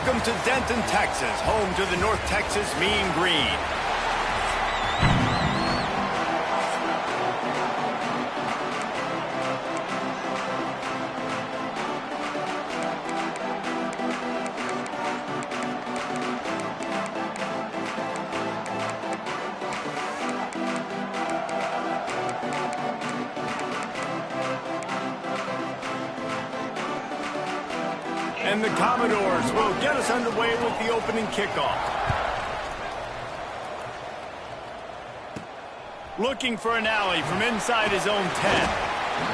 Welcome to Denton, Texas, home to the North Texas Mean Green. And the Commodores will get us underway with the opening kickoff. Looking for an alley from inside his own 10.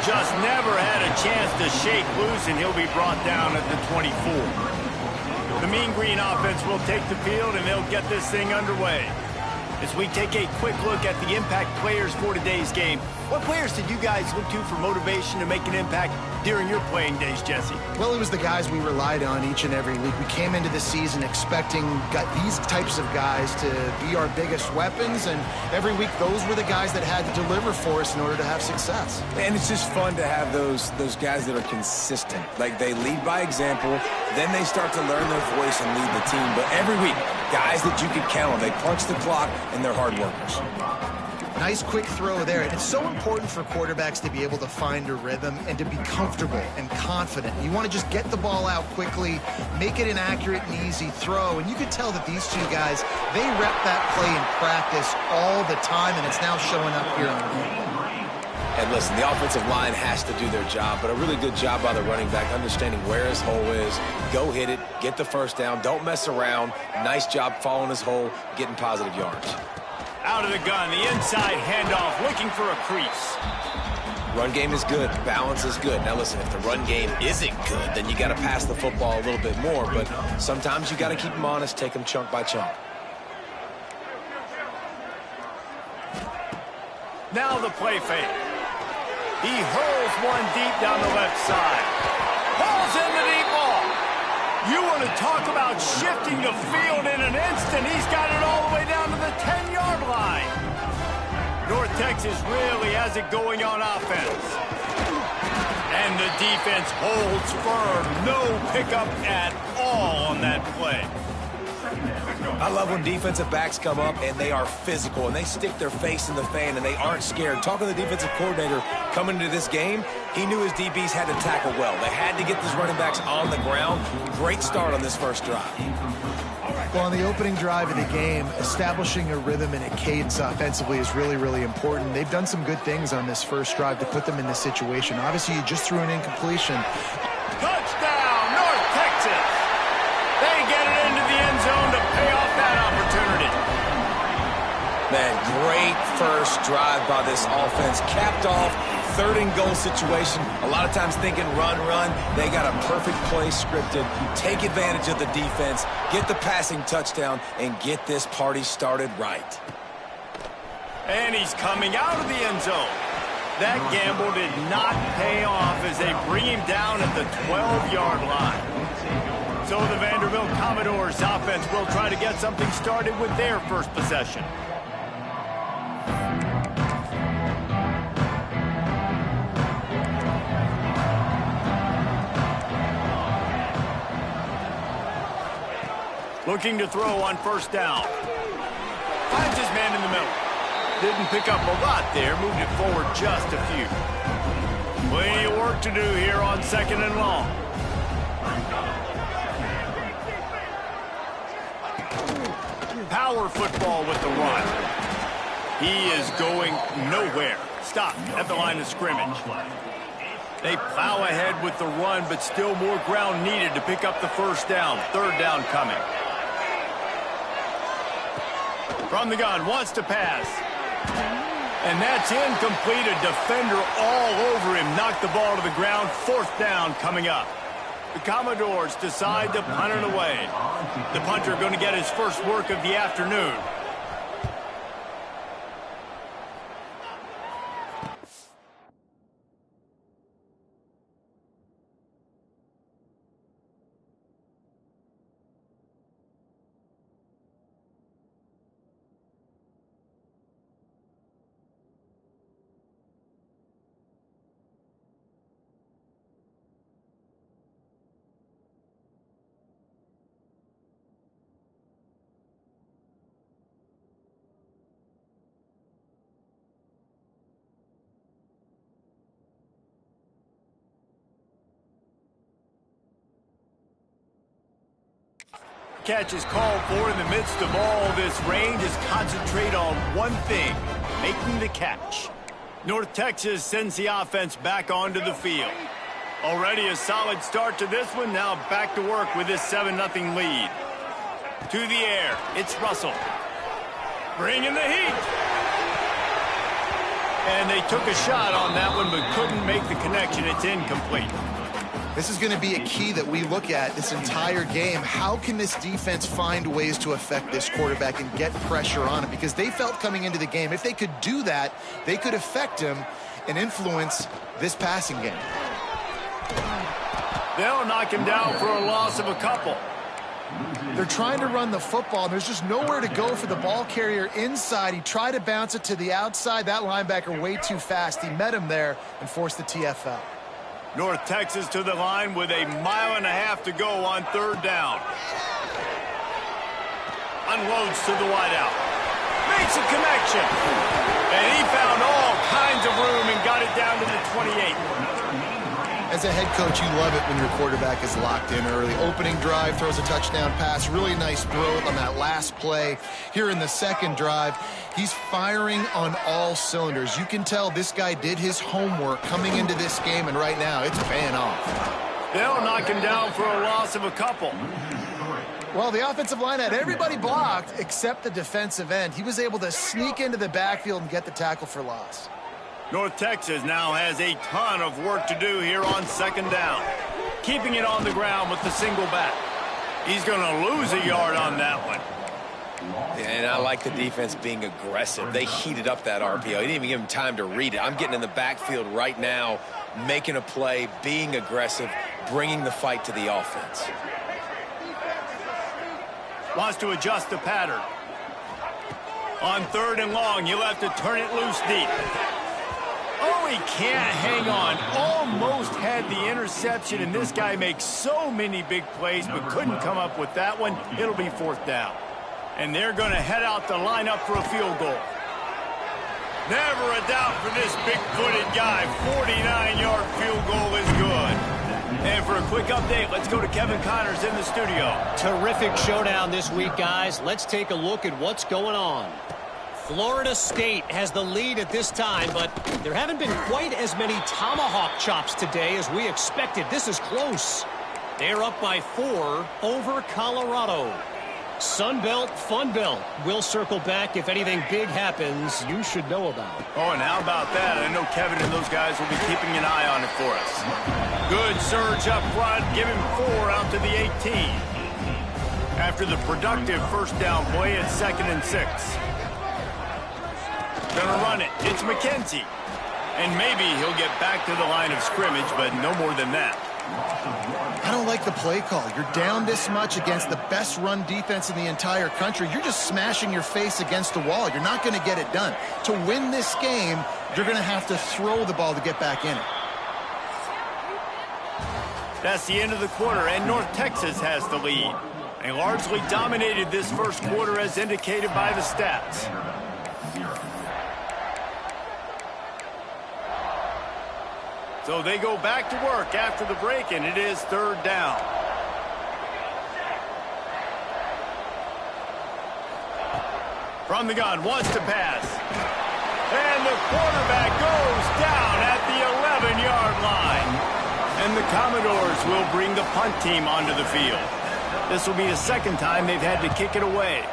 Just never had a chance to shake loose, and he'll be brought down at the 24. The Mean Green offense will take the field, and they'll get this thing underway. As we take a quick look at the impact players for today's game, what players did you guys look to for motivation to make an impact during your playing days, Jesse? Well, it was the guys we relied on each and every week. We came into the season expecting these types of guys to be our biggest weapons, and every week those were the guys that had to deliver for us in order to have success. And it's just fun to have those guys that are consistent. Like, they lead by example, then they start to learn their voice and lead the team. But every week, guys that you can count on, they punch the clock, and they're hard workers. Nice quick throw there. And it's so important for quarterbacks to be able to find a rhythm and to be comfortable and confident. You want to just get the ball out quickly, make it an accurate and easy throw. And you could tell that these two guys, they rep that play in practice all the time, and it's now showing up here on the field. And listen, the offensive line has to do their job, but a really good job by the running back, understanding where his hole is. Go hit it, get the first down, don't mess around. Nice job following his hole, getting positive yards. Out of the gun, the inside handoff, looking for a crease. Run game is good. Balance is good. Now, listen, if the run game isn't good, then you got to pass the football a little bit more. But sometimes you got to keep them honest, take them chunk by chunk. Now the play fake. He hurls one deep down the left side. Pulls in the deep ball. You want to talk about shifting the field in an instant. He's got it all the way down to the 10-yard line. North Texas really has it going on offense. And the defense holds firm. No pickup at all on that play. I love when defensive backs come up and they are physical and they stick their face in the fan and they aren't scared. Talking to the defensive coordinator coming into this game, he knew his DBs had to tackle well. They had to get these running backs on the ground. Great start on this first drive. Well, on the opening drive of the game, establishing a rhythm and a cadence offensively is really, really important. They've done some good things on this first drive to put them in this situation. Obviously, you just threw an incompletion. Touchdown, North Texas! They get it into the end zone to pay off that opportunity. Man, great first drive by this offense. Capped off, 3rd-and-goal situation. A lot of times thinking run. They got a perfect play scripted. Take advantage of the defense, get the passing touchdown, and get this party started right. And he's coming out of the end zone. That gamble did not pay off as they bring him down at the 12-yard line. So the Vanderbilt Commodores offense will try to get something started with their first possession. Looking to throw on first down. Finds his man in the middle. Didn't pick up a lot there, moved it forward just a few. Plenty of work to do here on 2nd and long. Power football with the run. He is going nowhere. Stopped at the line of scrimmage. They plow ahead with the run, but still more ground needed to pick up the first down. 3rd down coming. From the gun, wants to pass. And that's incomplete. A defender all over him. Knocked the ball to the ground. 4th down coming up. The Commodores decide to punt it away. The punter going to get his first work of the afternoon. Catch is called for in the midst of all this rain. Just concentrate on one thing, making the catch. North Texas sends the offense back onto the field. Already a solid start to this one. Now back to work with this 7-0 lead. To the air, it's Russell. Bringing the heat. And they took a shot on that one, but couldn't make the connection. It's incomplete. This is going to be a key that we look at this entire game. How can this defense find ways to affect this quarterback and get pressure on him? Because they felt coming into the game, if they could do that, they could affect him and influence this passing game. They'll knock him down for a loss of a couple. They're trying to run the football, and there's just nowhere to go for the ball carrier inside. He tried to bounce it to the outside. That linebacker way too fast. He met him there and forced the TFL. North Texas to the line with 1.5 miles to go on 3rd down. Unloads to the wideout. Makes a connection. And he found all kinds of room and got it down to the 28. As a head coach, you love it when your quarterback is locked in early. Opening drive, throws a touchdown pass. Really nice throw on that last play. Here in the second drive, he's firing on all cylinders. You can tell this guy did his homework coming into this game, and right now it's paying off. They'll knock him down for a loss of a couple. Well, the offensive line had everybody blocked except the defensive end. He was able to sneak into the backfield and get the tackle for loss. North Texas now has a ton of work to do here on 2nd down. Keeping it on the ground with the single back. He's going to lose a yard on that one. And I like the defense being aggressive. They heated up that RPO. He didn't even give him time to read it. I'm getting in the backfield right now, making a play, being aggressive, bringing the fight to the offense. Wants to adjust the pattern. On 3rd and long, you'll have to turn it loose deep. Oh, he can't hang on. Almost had the interception, and this guy makes so many big plays, but couldn't come up with that one. It'll be 4th down. And they're going to head out the lineup for a field goal. Never a doubt for this big-footed guy. 49-yard field goal is good. And for a quick update, let's go to Kevin Connors in the studio. Terrific showdown this week, guys. Let's take a look at what's going on. Florida State has the lead at this time, but there haven't been quite as many tomahawk chops today as we expected. This is close. They're up by 4 over Colorado. Sunbelt, Funbelt. We'll circle back if anything big happens you should know about. Oh, and how about that? I know Kevin and those guys will be keeping an eye on it for us. Good surge up front. Give him 4 out to the 18. After the productive 1st down play at 2nd and 6. Gonna run it. It's McKenzie. And maybe he'll get back to the line of scrimmage, but no more than that. I don't like the play call. You're down this much against the best run defense in the entire country. You're just smashing your face against the wall. You're not going to get it done. To win this game, you're going to have to throw the ball to get back in it. That's the end of the quarter, and North Texas has the lead. They largely dominated this 1st quarter as indicated by the stats. So they go back to work after the break, and it is 3rd down. From the gun, wants to pass. And the quarterback goes down at the 11-yard line. And the Commodores will bring the punt team onto the field. This will be the 2nd time they've had to kick it away.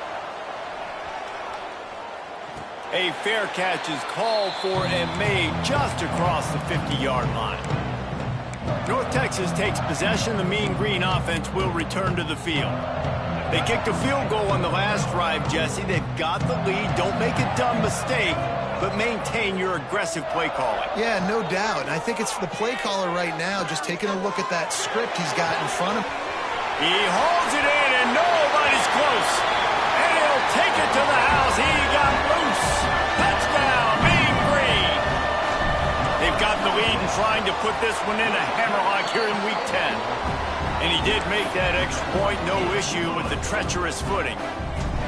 A fair catch is called for and made just across the 50-yard line. North Texas takes possession. The Mean Green offense will return to the field. They kicked a field goal on the last drive, Jesse. They've got the lead. Don't make a dumb mistake, but maintain your aggressive play calling. Yeah, no doubt. And I think it's the play caller right now just taking a look at that script he's got in front of him. He holds it in, and nobody's close. And he'll take it to the house. He got loose. Touchdown, Mean Green. They've got the lead and trying to put this one in a hammerlock here in Week 10. And he did make that extra point. No issue with the treacherous footing.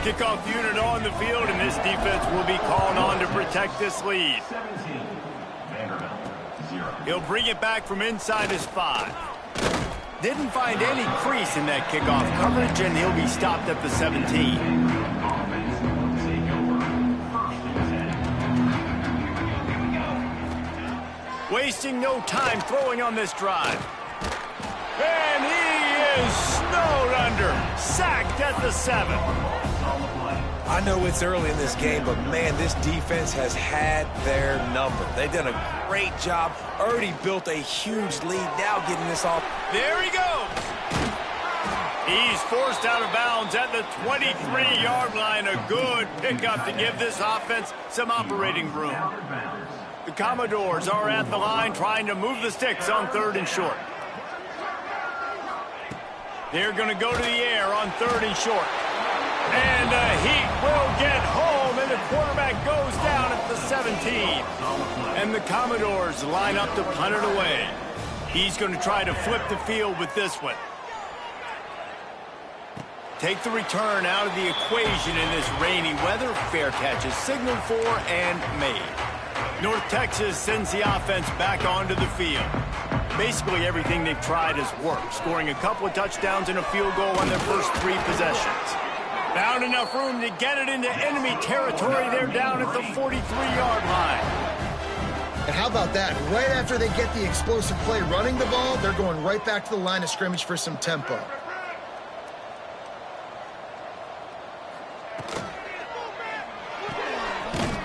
Kickoff unit on the field, and this defense will be called on to protect this lead. He'll bring it back from inside his 5. Didn't find any crease in that kickoff coverage, and he'll be stopped at the 17. Wasting no time throwing on this drive. And he is snowed under. Sacked at the 7. I know it's early in this game, but, man, this defense has had their number. They've done a great job. Already built a huge lead. Now getting this off. There he goes. He's forced out of bounds at the 23-yard line. A good pickup to give this offense some operating room. The Commodores are at the line trying to move the sticks on 3rd and short. They're going to go to the air on 3rd and short. And the Heat will get home, and the quarterback goes down at the 17. And the Commodores line up to punt it away. He's going to try to flip the field with this one. Take the return out of the equation in this rainy weather. Fair catch is signaled for and made. North Texas sends the offense back onto the field. Basically everything they've tried has worked, scoring a couple of touchdowns and a field goal on their first 3 possessions. Found enough room to get it into enemy territory. They're down at the 43-yard line. And how about that? Right after they get the explosive play running the ball, they're going right back to the line of scrimmage for some tempo.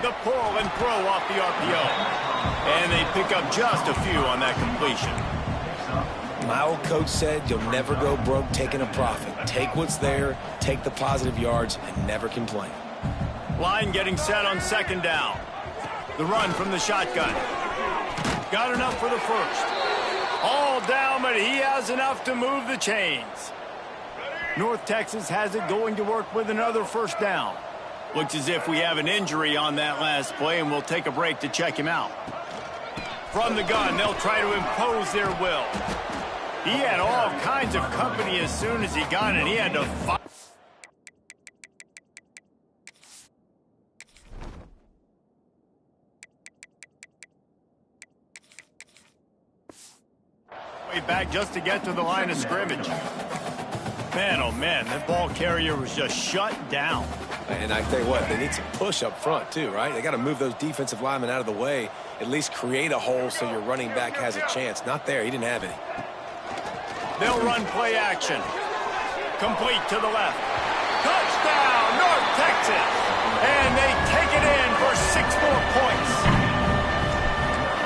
The pull and throw off the RPO. And they pick up just a few on that completion. My old coach said you'll never go broke taking a profit. Take what's there, take the positive yards, and never complain. Line getting set on 2nd down. The run from the shotgun. Got enough for the first. All down, but he has enough to move the chains. North Texas has it going to work with another 1st down. Looks as if we have an injury on that last play, and we'll take a break to check him out. From the gun, they'll try to impose their will. He had all kinds of company as soon as he got it. He had to fight. Way back just to get to the line of scrimmage. Man, oh man, that ball carrier was just shut down. And I tell you what, they need some push up front too, right? They got to move those defensive linemen out of the way, at least create a hole so your running back has a chance. Not there. He didn't have any. They'll run play action. Complete to the left. Touchdown, North Texas. And they take it in for 6 more points.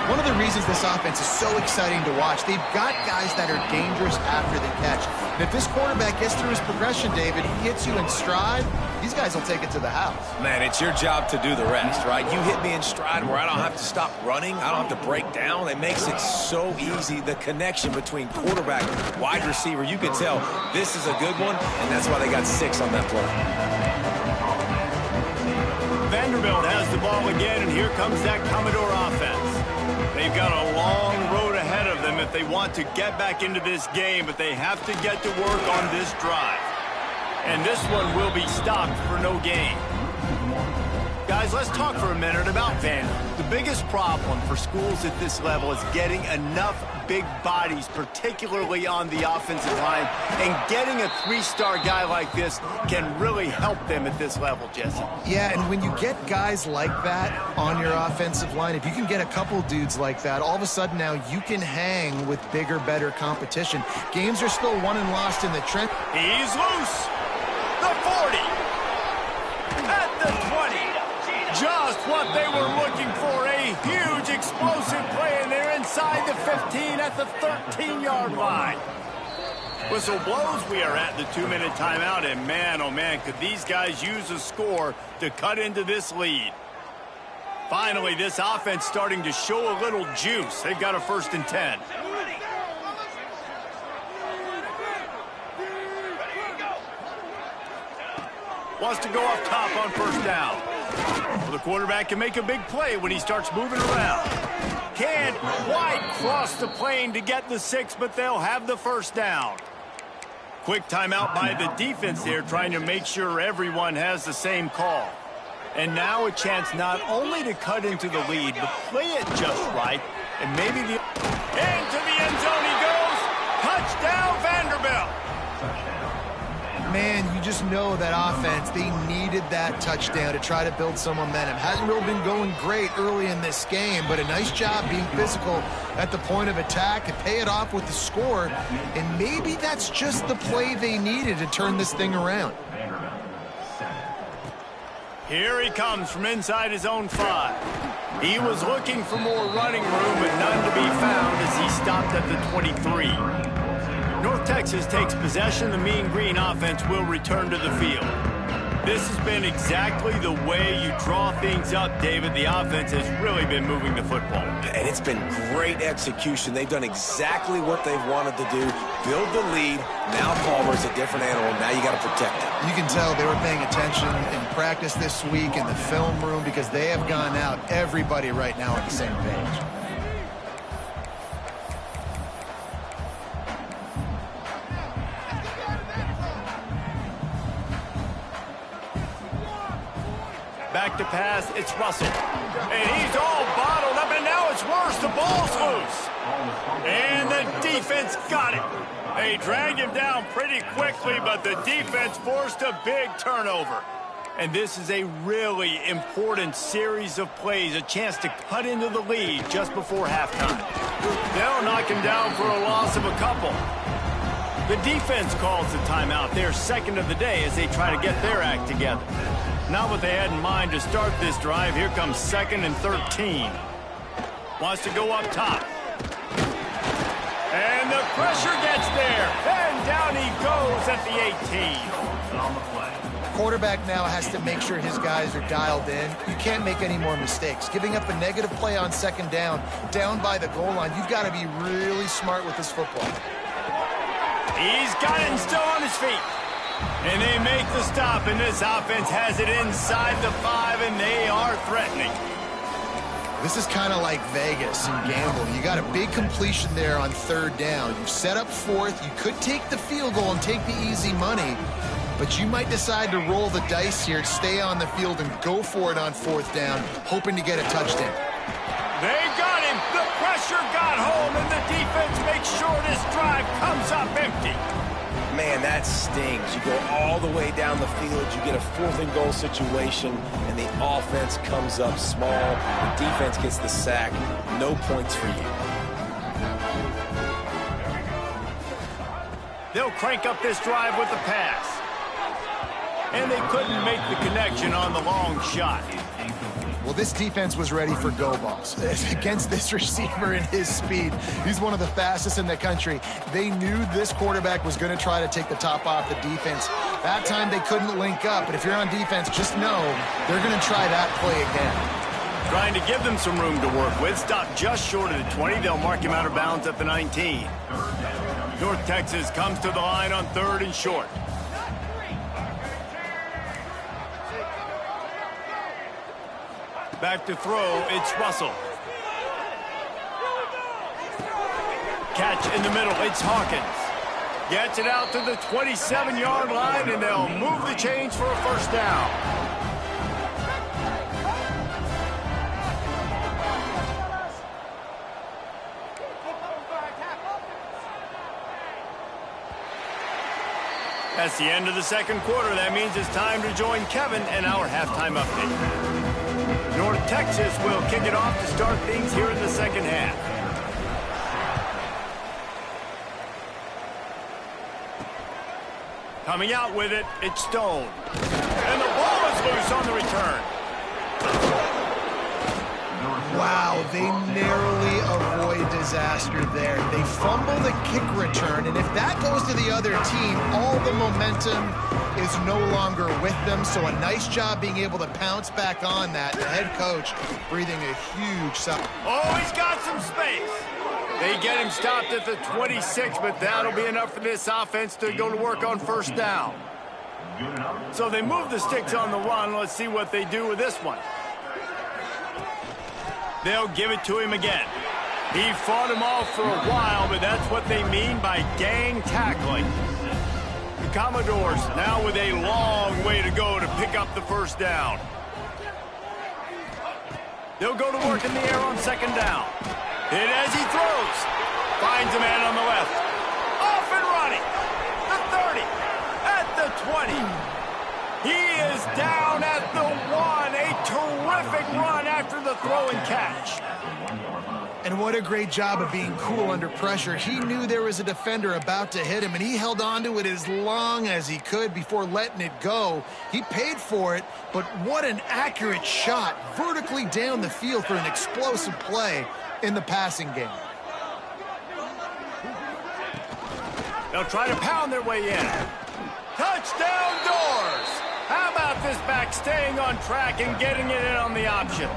One of the reasons this offense is so exciting to watch, they've got guys that are dangerous after the catch. And if this quarterback gets through his progression, David, he hits you in stride, these guys will take it to the house. Man, it's your job to do the rest, right? You hit me in stride where I don't have to stop running. I don't have to break down. It makes it so easy. The connection between quarterback and wide receiver, you can tell this is a good one, and that's why they got 6 on that play. Vanderbilt has the ball again, and here comes that Commodore offense. They've got a long road ahead of them if they want to get back into this game, but they have to get to work on this drive. And this one will be stopped for no gain. Guys, let's talk for a minute about Vanderbilt. The biggest problem for schools at this level is getting enough big bodies, particularly on the offensive line, and getting a 3-star guy like this can really help them at this level, Jesse. Yeah, and when you get guys like that on your offensive line, if you can get a couple dudes like that, all of a sudden now you can hang with bigger, better competition. Games are still won and lost in the trench. He's loose. The 40. At the 20. Just what they were looking for, a huge explosive play, and they're inside the 15 at the 13-yard line. Whistle blows, we are at the 2-minute timeout, and man, oh man, could these guys use a score to cut into this lead. Finally, this offense starting to show a little juice. They've got a 1st and 10. Wants to go up top on 1st down. Well, the quarterback can make a big play when he starts moving around. Can't quite cross the plane to get the 6, but they'll have the 1st down. Quick timeout by the defense there, trying to make sure everyone has the same call. And now a chance not only to cut into the lead, but play it just right. And maybe into the end zone he goes. Touchdown, Vanderbilt. Man, you just know that offense, they needed that touchdown to try to build some momentum. Hasn't really been going great early in this game, but a nice job being physical at the point of attack and pay it off with the score. And maybe that's just the play they needed to turn this thing around. Here he comes from inside his own 5. He was looking for more running room, but none to be found as he stopped at the 23. North Texas takes possession. The Mean Green offense will return to the field. This has been exactly the way you draw things up, David. The offense has really been moving the football. And it's been great execution. They've done exactly what they've wanted to do. Build the lead. Now Palmer's a different animal. Now you got to protect him. You can tell they were paying attention in practice this week in the film room because they have gone out, everybody right now on the same page. Back to pass, it's Russell. And he's all bottled up, and now it's worse. The ball's loose. And the defense got it. They dragged him down pretty quickly, but the defense forced a big turnover. And this is a really important series of plays, a chance to cut into the lead just before halftime. They'll knock him down for a loss of a couple. The defense calls the timeout. They're second of the day as they try to get their act together. Not what they had in mind to start this drive. Here comes 2nd and 13. Wants to go up top. And the pressure gets there. And down he goes at the 18. Quarterback now has to make sure his guys are dialed in. You can't make any more mistakes. Giving up a negative play on 2nd down by the goal line, you've got to be really smart with this football. He's got it and still on his feet. And they make the stop, and this offense has it inside the 5, and they are threatening. This is kind of like Vegas and gambling. You got a big completion there on 3rd down. You've set up 4th. You could take the field goal and take the easy money, but you might decide to roll the dice here, stay on the field, and go for it on 4th down, hoping to get a touchdown. They got him. The pressure got home, and the defense makes sure this drive comes up empty. Man, that stings. You go all the way down the field, you get a 4th and goal situation, and the offense comes up small. The defense gets the sack. No points for you. They'll crank up this drive with the pass. And they couldn't make the connection on the long shot. Well, this defense was ready for go balls. Against this receiver and his speed, he's one of the fastest in the country. They knew this quarterback was going to try to take the top off the defense. That time they couldn't link up, but if you're on defense, just know they're going to try that play again. Trying to give them some room to work with. Stopped just short of the 20. They'll mark him out of bounds at the 19. North Texas comes to the line on 3rd and short. Back to throw, it's Russell. Catch in the middle, it's Hawkins. Gets it out to the 27-yard line, and they'll move the chains for a 1st down. That's the end of the 2nd quarter. That means it's time to join Kevin and our halftime update. North Texas will kick it off to start things here in the 2nd half. Coming out with it, it's Stone. And the ball is loose on the return. Wow, they narrowly avoid disaster there. They fumble the kick return, and if that goes to the other team, all the momentum is no longer with them. So a nice job being able to pounce back on that. The head coach breathing a huge sigh. Oh, he's got some space. They get him stopped at the 26, but that'll be enough for this offense to go to work on 1st down. So they move the sticks on the run. Let's see what they do with this one. They'll give it to him again. He fought him off for a while, but that's what they mean by gang tackling. The Commodores now with a long way to go to pick up the 1st down. They'll go to work in the air on 2nd down. Hit as he throws. Finds a man on the left. 20. He is down at the 1. A terrific run after the throw and catch. And what a great job of being cool under pressure. He knew there was a defender about to hit him, and he held on to it as long as he could before letting it go. He paid for it, but what an accurate shot vertically down the field for an explosive play in the passing game. They'll try to pound their way in. Touchdown doors! How about this back staying on track and getting it in on the option?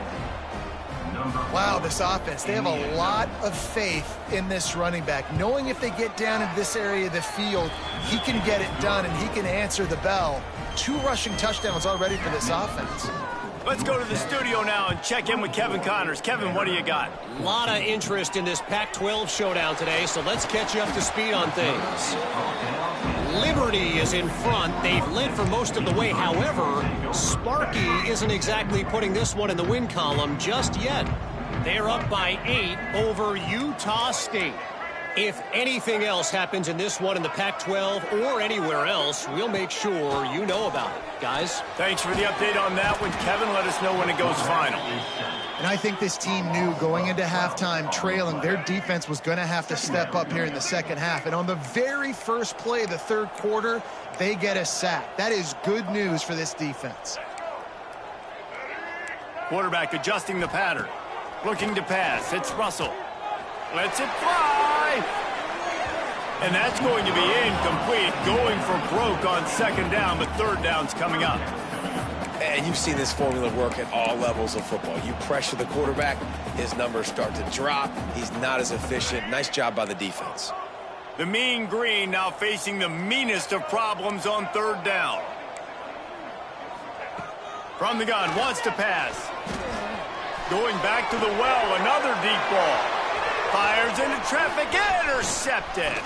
Wow, this offense, they have a lot of faith in this running back, knowing if they get down into this area of the field, he can get it done and he can answer the bell. 2 rushing touchdowns already for this offense. Let's go to the studio now and check in with Kevin Connors. Kevin, what do you got? A lot of interest in this Pac-12 showdown today, so let's catch you up to speed on things. Liberty is in front. They've led for most of the way. However, Sparky isn't exactly putting this one in the win column just yet. They're up by 8 over Utah State. If anything else happens in this one in the Pac-12 or anywhere else, we'll make sure you know about it. Guys? Thanks for the update on that one, Kevin. Let us know when it goes final. And I think this team knew going into halftime trailing, their defense was going to have to step up here in the second half. And on the very first play of the third quarter, they get a sack. That is good news for this defense. Quarterback adjusting the pattern. Looking to pass. It's Russell. Lets it fly. And that's going to be incomplete. Going for broke on second down, but third down's coming up. And you've seen this formula work at all levels of football. You pressure the quarterback, his numbers start to drop. He's not as efficient. Nice job by the defense. The Mean Green now facing the meanest of problems on third down. From the gun, wants to pass. Going back to the well, another deep ball. Fires into traffic, intercepted.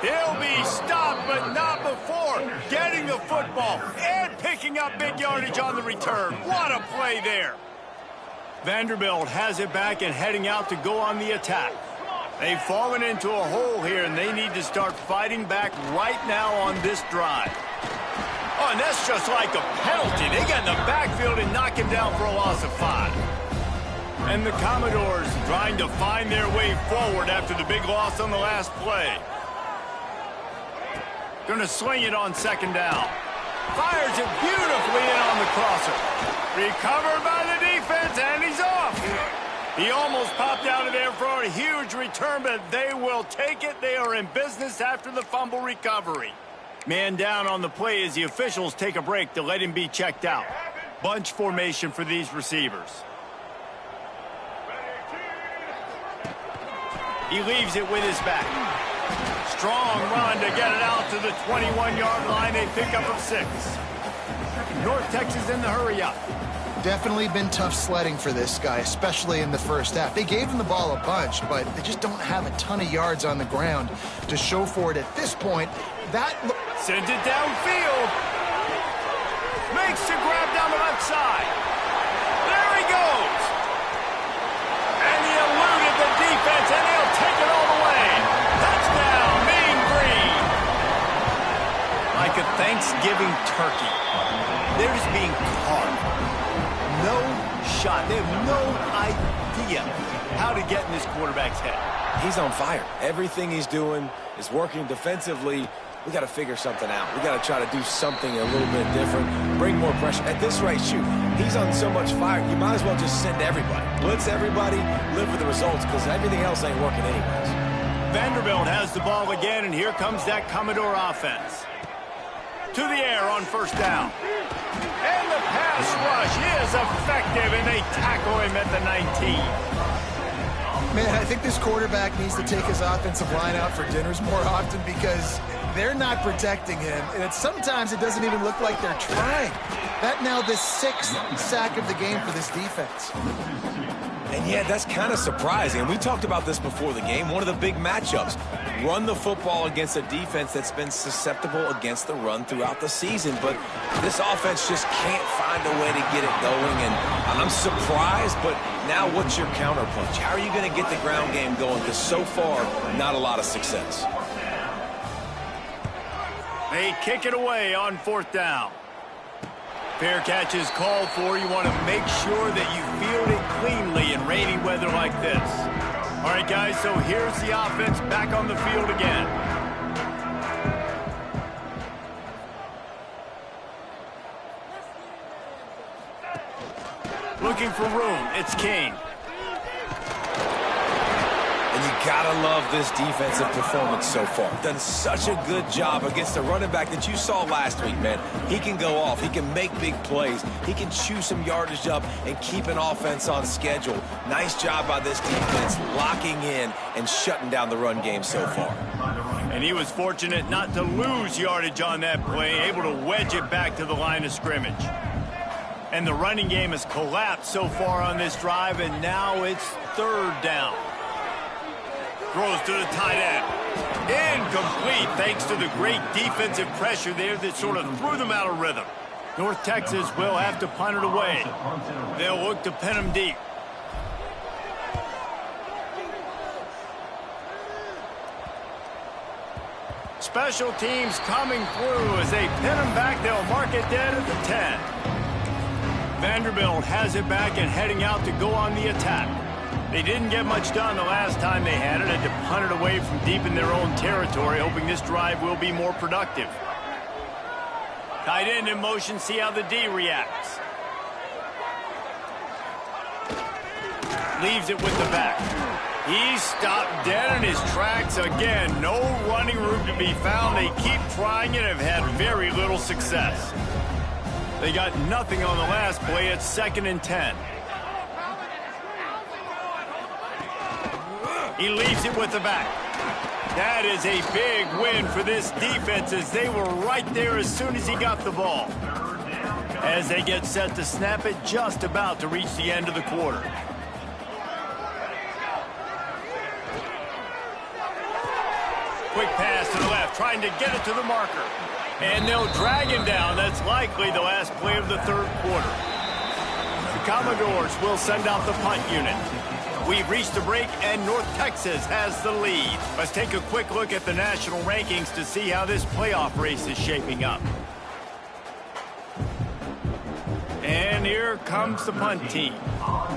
He'll be stopped, but not before getting the football and picking up big yardage on the return. What a play there. Vanderbilt has it back and heading out to go on the attack. They've fallen into a hole here, and they need to start fighting back right now on this drive. Oh, and that's just like a penalty. They get in the backfield and knock him down for a loss of 5. And the Commodores trying to find their way forward after the big loss on the last play. Going to swing it on second down. Fires it beautifully in on the crosser. Recovered by the defense, and he's off. He almost popped out of there for a huge return, but they will take it. They are in business after the fumble recovery. Man down on the play as the officials take a break to let him be checked out. Bunch formation for these receivers. He leaves it with his back. Strong run to get it out to the 21-yard line. They pick up of 6. North Texas in the hurry-up. Definitely been tough sledding for this guy, especially in the first half. They gave him the ball a bunch, but they just don't have a ton of yards on the ground to show for it at this point. That sends it downfield. Makes the grab down the left side. There he goes. And he eluded the defense, and he'll take it all the way. Touchdown, Mean Green. Like a Thanksgiving turkey. They're just being carved. No shot. They have no idea how to get in this quarterback's head. He's on fire. Everything he's doing is working defensively. We got to figure something out. We got to try to do something a little bit different. Bring more pressure. At this rate, shoot, he's on so much fire, you might as well just send everybody. Blitz everybody, live for the results, because everything else ain't working anyways. Vanderbilt has the ball again, and here comes that Commodore offense. To the air on first down. And the pass rush is effective, and they tackle him at the 19. Man, I think this quarterback needs to take his offensive line out for dinners more often because they're not protecting him. And sometimes it doesn't even look like they're trying. That now the 6th sack of the game for this defense. And yeah, that's kind of surprising. We talked about this before the game. One of the big matchups. Run the football against a defense that's been susceptible against the run throughout the season. But this offense just can't find a way to get it going. And I'm surprised, but now what's your counterpunch? How are you going to get the ground game going? Because so far, not a lot of success. They kick it away on 4th down. Fair catch is called for. You want to make sure that you field it cleanly in rainy weather like this. All right, guys, so here's the offense back on the field again. Looking for room. It's King. And you gotta love this defensive performance so far. Done such a good job against the running back that you saw last week, man. He can go off. He can make big plays. He can chew some yardage up and keep an offense on schedule. Nice job by this defense locking in and shutting down the run game so far. And he was fortunate not to lose yardage on that play, able to wedge it back to the line of scrimmage. And the running game has collapsed so far on this drive, and now it's 3rd down. Throws to the tight end. Incomplete thanks to the great defensive pressure there that sort of threw them out of rhythm. North Texas will have to punt it away. They'll look to pin them deep. Special teams coming through as they pin them back. They'll mark it dead at the 10. Vanderbilt has it back and heading out to go on the attack. They didn't get much done the last time they had it. Had to punt it away from deep in their own territory, hoping this drive will be more productive. Tight end in motion, see how the D reacts. Leaves it with the back. He's stopped dead in his tracks again. No running room to be found. They keep trying it and have had very little success. They got nothing on the last play. It's 2nd and 10. He leaves it with the back. That is a big win for this defense as they were right there as soon as he got the ball. As they get set to snap it, just about to reach the end of the quarter. Quick pass to the left, trying to get it to the marker. And they'll drag him down. That's likely the last play of the 3rd quarter. The Commodores will send out the punt unit. We've reached the break, and North Texas has the lead. Let's take a quick look at the national rankings to see how this playoff race is shaping up. And here comes the punt team.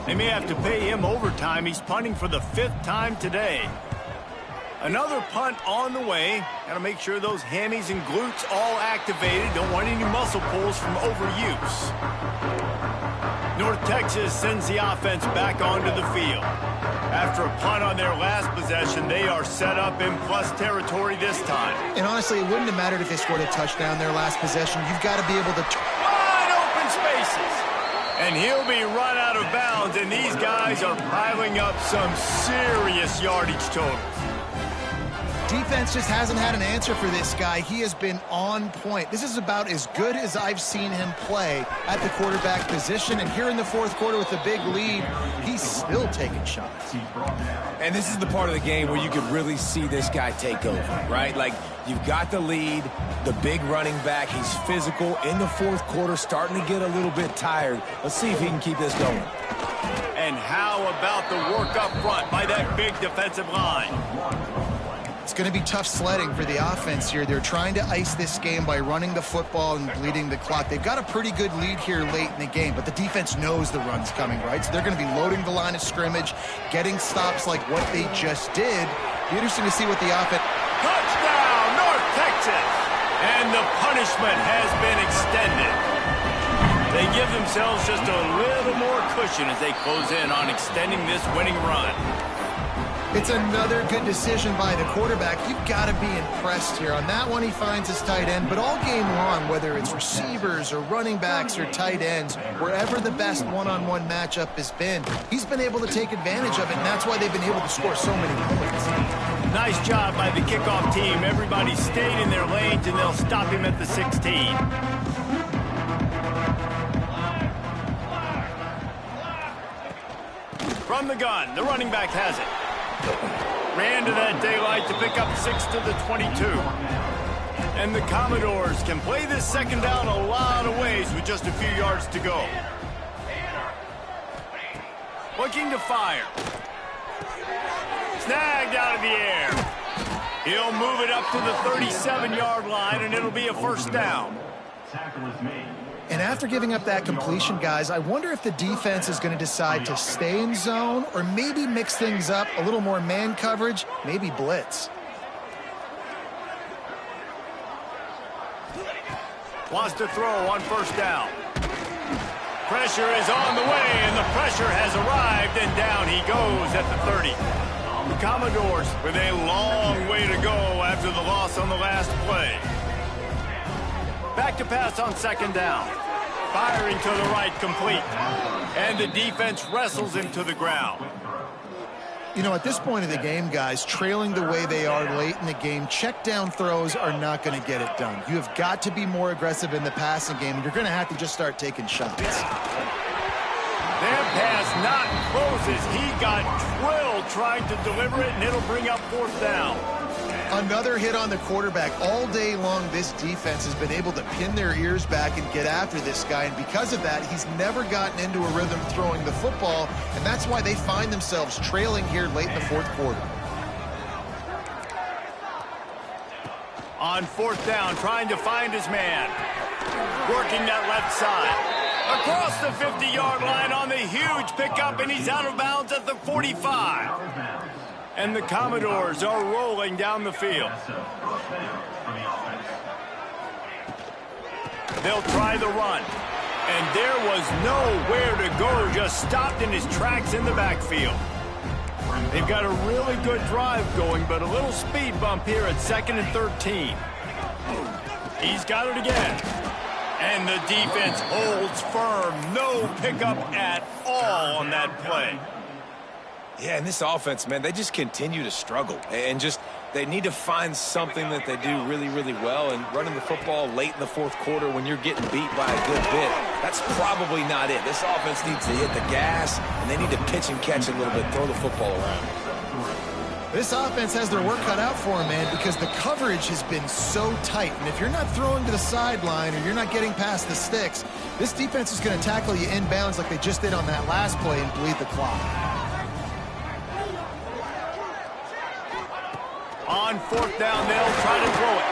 They may have to pay him overtime. He's punting for the 5th time today. Another punt on the way. Got to make sure those hammies and glutes all activated. Don't want any muscle pulls from overuse. North Texas sends the offense back onto the field. After a punt on their last possession, they are set up in plus territory this time. And honestly, it wouldn't have mattered if they scored a touchdown their last possession. You've got to be able to... Wide open spaces. And he'll be run out of bounds, and these guys are piling up some serious yardage totals. Defense just hasn't had an answer for this guy. He has been on point. This is about as good as I've seen him play at the quarterback position. And here in the 4th quarter with a big lead, he's still taking shots. And this is the part of the game where you could really see this guy take over, right? Like, you've got the lead, the big running back. He's physical in the 4th quarter, starting to get a little bit tired. Let's see if he can keep this going. And how about the work up front by that big defensive line? It's going to be tough sledding for the offense here. They're trying to ice this game by running the football and bleeding the clock. They've got a pretty good lead here late in the game, but the defense knows the run's coming, right? So they're going to be loading the line of scrimmage, getting stops like what they just did. Be interesting to see what the offense... Touchdown, North Texas! And the punishment has been extended. They give themselves just a little more cushion as they close in on extending this winning run. It's another good decision by the quarterback. You've got to be impressed here. On that one, he finds his tight end. But all game long, whether it's receivers or running backs or tight ends, wherever the best one-on-one matchup has been, he's been able to take advantage of it, and that's why they've been able to score so many points. Nice job by the kickoff team. Everybody stayed in their lanes, and they'll stop him at the 16. From the gun, the running back has it. Ran to that daylight to pick up 6 to the 22. And the Commodores can play this 2nd down a lot of ways with just a few yards to go. Looking to fire. Snagged out of the air. He'll move it up to the 37-yard line, and it'll be a first down. And after giving up that completion, guys, I wonder if the defense is going to decide to stay in zone or maybe mix things up, a little more man coverage, maybe blitz. Wants to throw on first down. Pressure is on the way, and the pressure has arrived, and down he goes at the 30. The Commodores with a long way to go after the loss on the last play. Back to pass on second down. Firing to the right, complete. And the defense wrestles him to the ground. You know, at this point of the game, guys, trailing the way they are late in the game, check down throws are not going to get it done. You have got to be more aggressive in the passing game, and you're going to have to just start taking shots. Their pass not closes. He got drilled trying to deliver it, and it'll bring up fourth down. Another hit on the quarterback. All day long, this defense has been able to pin their ears back and get after this guy, and because of that, he's never gotten into a rhythm throwing the football, and that's why they find themselves trailing here late in the fourth quarter. On fourth down, trying to find his man. Working that left side. Across the 50-yard line on the huge pickup, and he's out of bounds at the 45. And the Commodores are rolling down the field. They'll try the run. And there was nowhere to go, just stopped in his tracks in the backfield. They've got a really good drive going, but a little speed bump here at 2nd and 13. He's got it again. And the defense holds firm. No pickup at all on that play. Yeah, and this offense, man, they just continue to struggle. And just, they need to find something that they do really, really well. And running the football late in the fourth quarter when you're getting beat by a good bit, that's probably not it. This offense needs to hit the gas, and they need to pitch and catch a little bit, throw the football around. This offense has their work cut out for them, man, because the coverage has been so tight. And if you're not throwing to the sideline or you're not getting past the sticks, this defense is going to tackle you inbounds like they just did on that last play and bleed the clock. On fourth down, they'll try to throw it.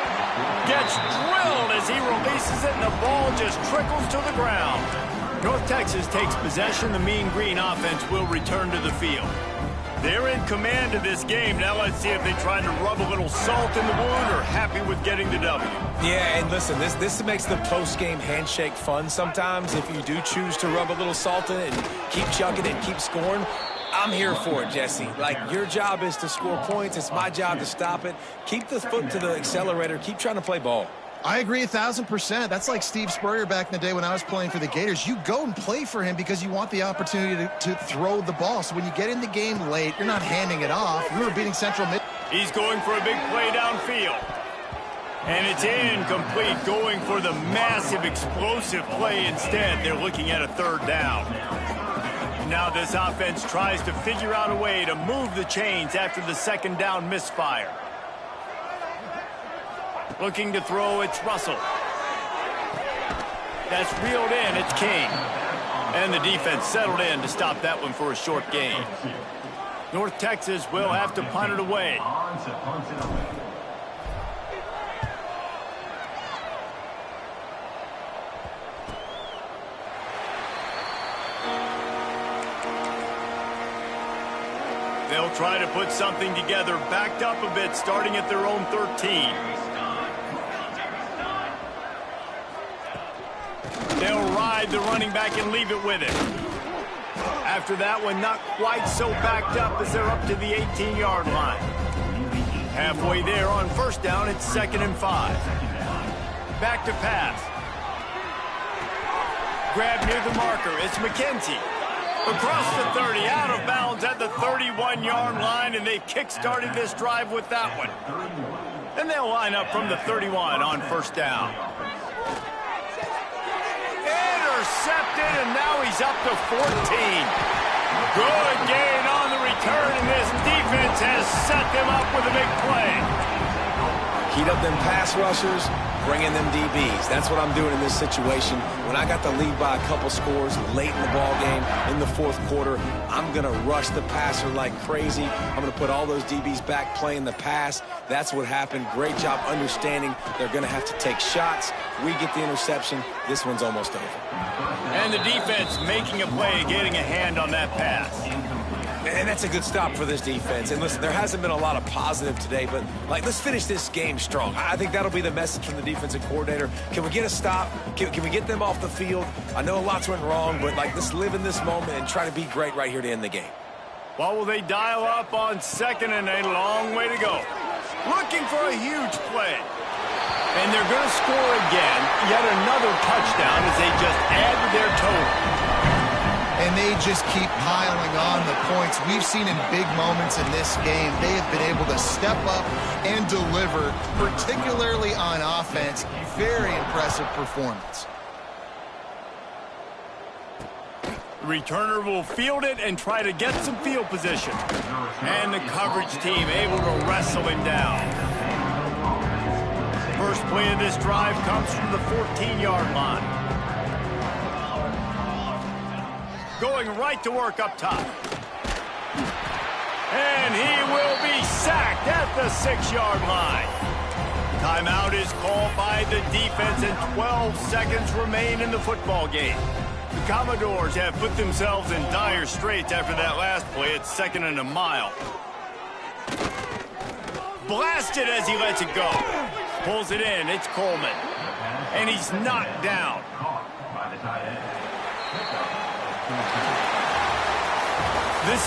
Gets drilled as he releases it, and the ball just trickles to the ground. North Texas takes possession. The Mean Green offense will return to the field. They're in command of this game. Now let's see if they try to rub a little salt in the wound or happy with getting the W. Yeah, and listen, this makes the post-game handshake fun sometimes. If you do choose to rub a little salt in it and keep chucking it and keep scoring, I'm here for it, Jesse. Like, your job is to score points. It's my job to stop it. Keep the foot to the accelerator. Keep trying to play ball. I agree 1,000%. That's like Steve Spurrier back in the day when I was playing for the Gators. You go and play for him because you want the opportunity to throw the ball. So when you get in the game late, you're not handing it off. We were beating Central Mid. He's going for a big play downfield. And it's incomplete, going for the massive explosive play instead. They're looking at a third down. Now this offense tries to figure out a way to move the chains after the second down misfire. Looking to throw, it's Russell. That's reeled in, it's King. And the defense settled in to stop that one for a short gain. North Texas will have to punt it away. They'll try to put something together, backed up a bit, starting at their own 13. They'll ride the running back and leave it with him. After that one, not quite so backed up as they're up to the 18-yard line. Halfway there on first down, it's 2nd and 5. Back to pass. Grab near the marker, it's McKenzie. Across the 30, out of bounds at the 31-yard line, and they kick-started this drive with that one. And they'll line up from the 31 on first down. Intercepted, and now he's up to 14. Good gain on the return, and this defense has set them up with a big play. Heat up them pass rushers, bring in them DBs. That's what I'm doing in this situation. When I got the lead by a couple scores late in the ball game, in the fourth quarter, I'm going to rush the passer like crazy. I'm going to put all those DBs back playing the pass. That's what happened. Great job understanding they're going to have to take shots. We get the interception. This one's almost over. And the defense making a play, getting a hand on that pass. And that's a good stop for this defense. And listen, there hasn't been a lot of positive today, but let's finish this game strong. I think that'll be the message from the defensive coordinator. Can we get a stop? Can we get them off the field? I know lots went wrong, but let's live in this moment and try to be great right here to end the game. Well, will they dial up on second and a long way to go? Looking for a huge play. And they're going to score again. Yet another touchdown as they just add to their total. And they just keep piling on the points. We've seen in big moments in this game, they have been able to step up and deliver, particularly on offense. Very impressive performance. The returner will field it and try to get some field position. And the coverage team able to wrestle him down. First play of this drive comes from the 14-yard line. Going right to work up top. And he will be sacked at the 6-yard line. Timeout is called by the defense and 12 seconds remain in the football game. The Commodores have put themselves in dire straits after that last play. It's 2nd and a mile. Blasted as he lets it go. Pulls it in. It's Coleman. And he's knocked down. This is